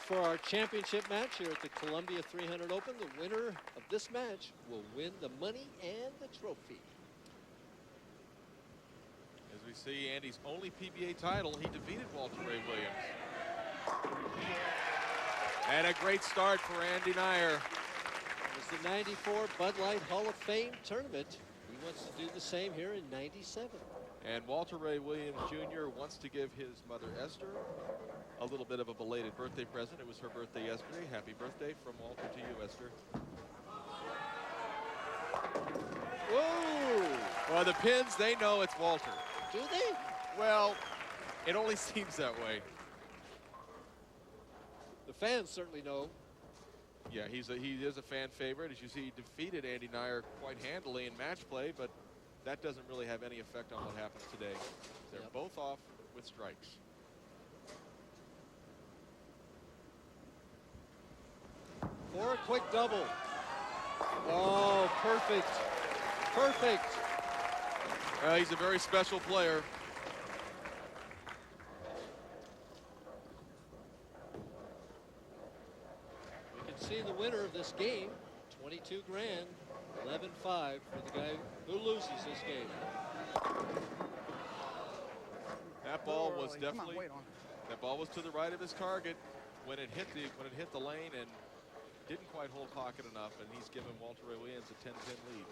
for our championship match here at the Columbia 300 Open. The winner of this match will win the money and the trophy. As we see Andy's only PBA title, he defeated Walter Ray Williams. And a great start for Andy Neuer. It was the 94 Bud Light Hall of Fame tournament. He wants to do the same here in 97. And Walter Ray Williams Jr. wants to give his mother Esther a little bit of a belated birthday present. It was her birthday yesterday. Happy birthday from Walter to you, Esther. Whoa! Well, the Pins, they know it's Walter. Do they? Well, it only seems that way. The fans certainly know. Yeah, he is a fan favorite. As you see, he defeated Andy Neuer quite handily in match play, but that doesn't really have any effect on what happens today. They're both off with strikes. For a quick double. Oh, perfect. Perfect. He's a very special player. We can see the winner of this game, 22 grand, 11-5 for the guy who loses this game. That ball was definitely, that ball was to the right of his target when it hit the lane and didn't quite hold pocket enough, and he's given Walter Ray Williams a 10-10 lead.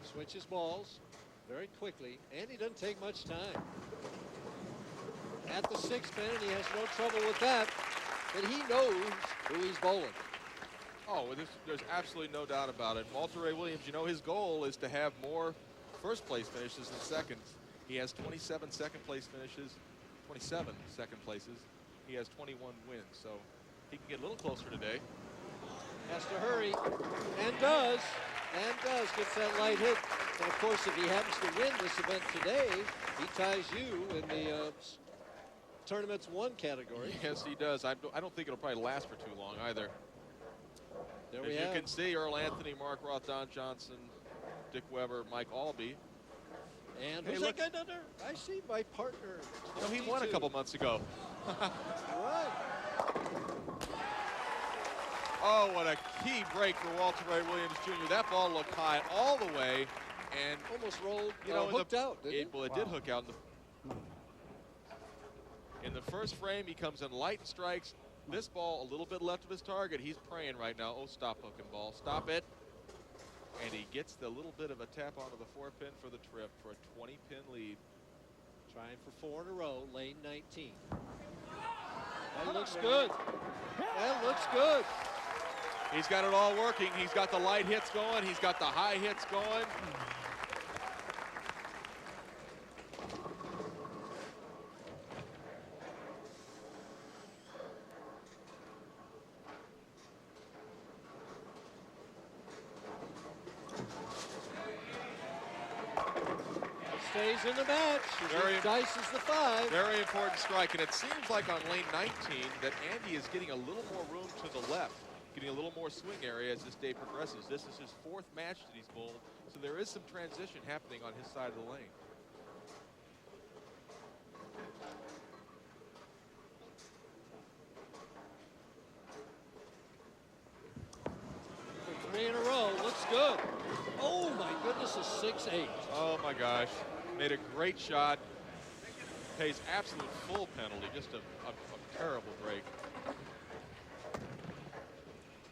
Switches balls very quickly, and he doesn't take much time. At the 6-pin, and he has no trouble with that, but he knows who he's bowling. Oh, there's absolutely no doubt about it. Walter Ray Williams, you know, his goal is to have more first place finishes than seconds. He has 27 second place finishes, 27 second places. He has 21 wins, so he can get a little closer today. Has to hurry, and does, gets that light hit. And of course, if he happens to win this event today, he ties you in the tournament's one category. Yes, he does. I don't think it'll probably last for too long either. There As we you have. can see, Earl Anthony, Mark Roth, Don Johnson, Dick Weber, Mike Albee. And hey, who's look, that guy down there? I see my partner. No, he won a couple months ago. Right. Oh, what a key break for Walter Ray Williams Jr. That ball looked high all the way and almost rolled, hooked out, didn't it? Well, it did hook out. In the first frame, he comes in light and strikes. This ball a little bit left of his target. He's praying right now. Oh, stop hooking ball. Stop it. And he gets the little bit of a tap onto the 4-pin for the trip for a 20-pin lead. Trying for 4 in a row, lane 19. That looks good. That looks good. He's got it all working. He's got the light hits going. He's got the high hits going. Stays in the match. Dices the 5. Very important strike, and it seems like on lane 19 that Andy is getting a little more room to the left, getting a little more swing area as this day progresses. This is his 4th match that he's bowled, so there is some transition happening on his side of the lane. For 3 in a row, looks good. Oh my goodness, a 6-8. Oh my gosh, made a great shot. Pays absolute full penalty, just a terrible break.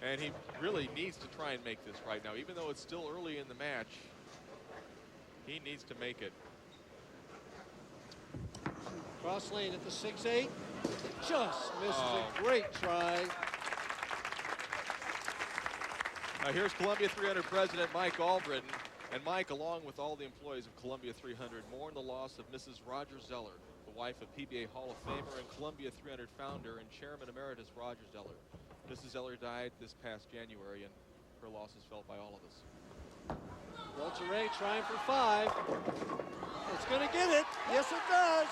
And he really needs to try and make this right now. Even though it's still early in the match, he needs to make it. Cross lane at the 6-8. Just misses a great try. Now here's Columbia 300 President Mike Albritton. And Mike, along with all the employees of Columbia 300, mourn the loss of Mrs. Roger Zeller, the wife of PBA Hall of Famer and Columbia 300 founder and Chairman Emeritus Roger Zeller. Mrs. Zeller died this past January, and her loss is felt by all of us. Walter Ray trying for 5. It's going to get it. Yes, it does.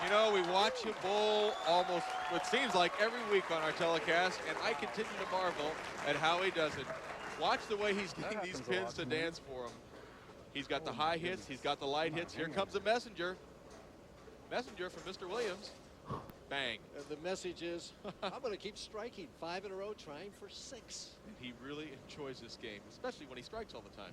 You know, we watch him bowl almost what seems like every week on our telecast, and I continue to marvel at how he does it. Watch the way he's getting these pins to dance for him. He's got the high hits. He's got the light hits. Here comes a messenger. Messenger from Mr. Williams. bang. And the message is, I'm going to keep striking 5 in a row, trying for 6. And he really enjoys this game, especially when he strikes all the time.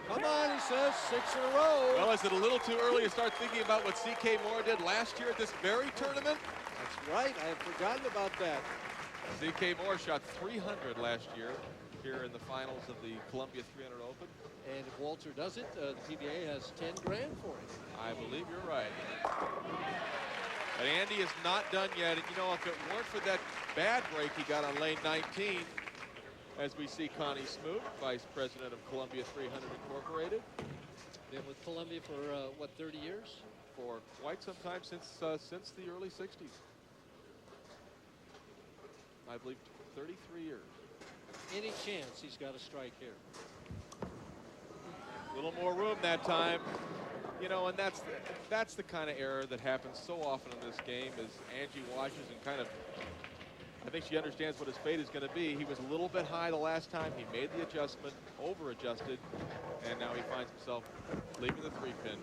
Come on, he says, 6 in a row. Well, is it a little too early to start thinking about what C.K. Moore did last year at this very tournament? That's right. I had forgotten about that. C.K. Moore shot 300 last year here in the finals of the Columbia 300 Open. And if Walter does it, the PBA has 10 grand for him. I believe you're right. But Andy is not done yet. And, you know, if it weren't for that bad break he got on lane 19, as we see Connie Smoot, Vice President of Columbia 300 Incorporated. Been with Columbia for, what, 30 years? For quite some time, since the early 60s. I believe 33 years. Any chance he's got a strike here? A little more room that time. You know, and that's the kind of error that happens so often in this game, is Angie watches and kind of, I think she understands what his fate is going to be. He was a little bit high the last time. He made the adjustment, over-adjusted, and now he finds himself leaving the 3-pin.